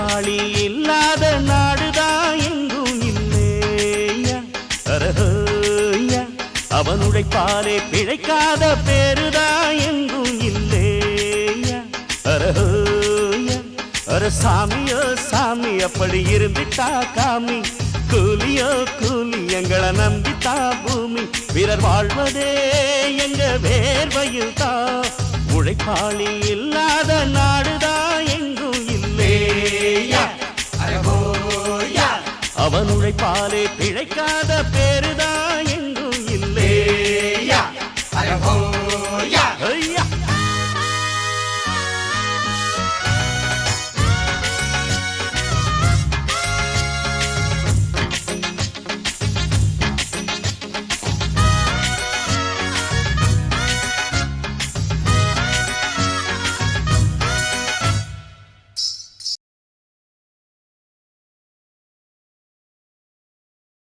உழைப்பாளி இல்லாத நாடுதான் எங்கும் இல்லையா அரஹோயா அவன் உழைப்பாலே பிழைக்காத பேருதான் எங்கும் இல்லையா அரஹோயா அர சாமியோ சாமி அப்படி இருந்துட்டா காமி கூலியோ கூலி எங்களை நம்பித்தா பூமி வீரர் வாழ்வதே எங்க வேர்வையில் தான் உழைப்பாளி இல்லாத நாடுதான் எங்கும் இல்லையா அவன் உழைப்பாலே பிழைக்காத பேரு